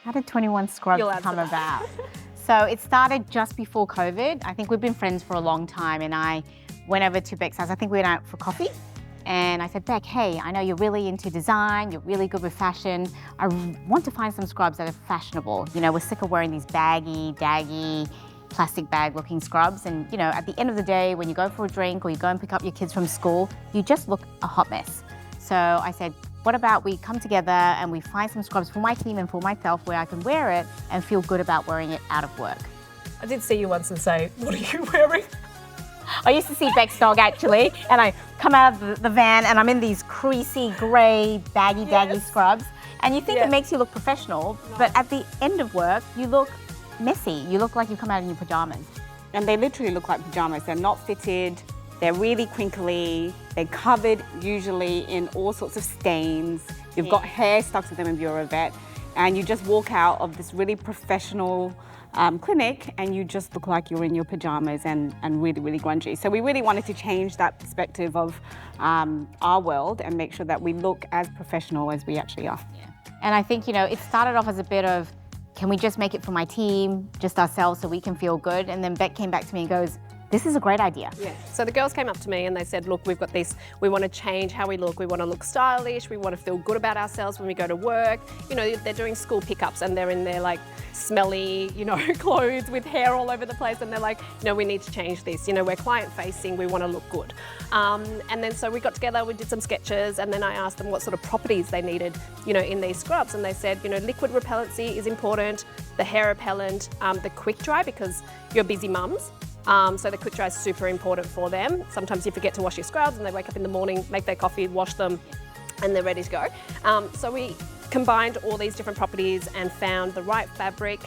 How did 21 Scrubs come about? So it started just before COVID. I think we've been friends for a long time, and I went over to Beck's house. I think we went out for coffee. And I said, Beck, hey, I know you're really into design, you're really good with fashion. I want to find some scrubs that are fashionable. You know, we're sick of wearing these baggy, daggy, plastic bag looking scrubs. And you know, at the end of the day, when you go for a drink or you go and pick up your kids from school, you just look a hot mess. So I said, what about we come together and we find some scrubs for my team and for myself where I can wear it and feel good about wearing it out of work. I did see you once and say, what are you wearing? I used to see Beck's dog actually, and I come out of the van and I'm in these creasy, grey, baggy, daggy scrubs. And you think it makes you look professional, but at the end of work, you look messy. You look like you've come out in your pajamas. And they literally look like pajamas. They're not fitted, they're really crinkly, they're covered usually in all sorts of stains. You've got hair stuck to them if you're a vet, and you just walk out of this really professional clinic and you just look like you're in your pajamas and really, really grungy. So we really wanted to change that perspective of our world and make sure that we look as professional as we actually are. Yeah. And I think, you know, it started off as a bit of, can we just make it for my team, just ourselves so we can feel good? And then Beck came back to me and goes, this is a great idea. Yeah. So the girls came up to me and they said, look, we've got this, we want to change how we look. We want to look stylish. We want to feel good about ourselves when we go to work. You know, they're doing school pickups and they're in their like smelly, you know, clothes with hair all over the place. And they're like, you know, we need to change this. You know, we're client facing, we want to look good. And then so we got together, we did some sketches, and then I asked them what sort of properties they needed, you know, in these scrubs. And they said, you know, liquid repellency is important, the hair repellent, the quick dry because you're busy mums. So the quick dry is super important for them. Sometimes you forget to wash your scrubs and they wake up in the morning, make their coffee, wash them, and they're ready to go. So we combined all these different properties and found the right fabric.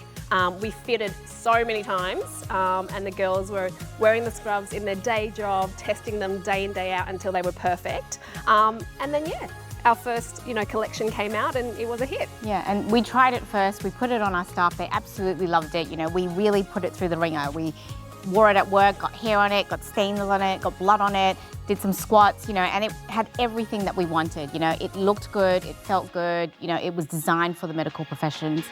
We fitted so many times, and the girls were wearing the scrubs in their day job, testing them day in, day out until they were perfect. And then, our first, you know, collection came out and it was a hit. Yeah, and we tried it first. We put it on our staff. They absolutely loved it. You know, we really put it through the ringer. We wore it at work, got hair on it, got stains on it, got blood on it, did some squats, you know, and it had everything that we wanted. You know, it looked good, it felt good, you know, it was designed for the medical professions.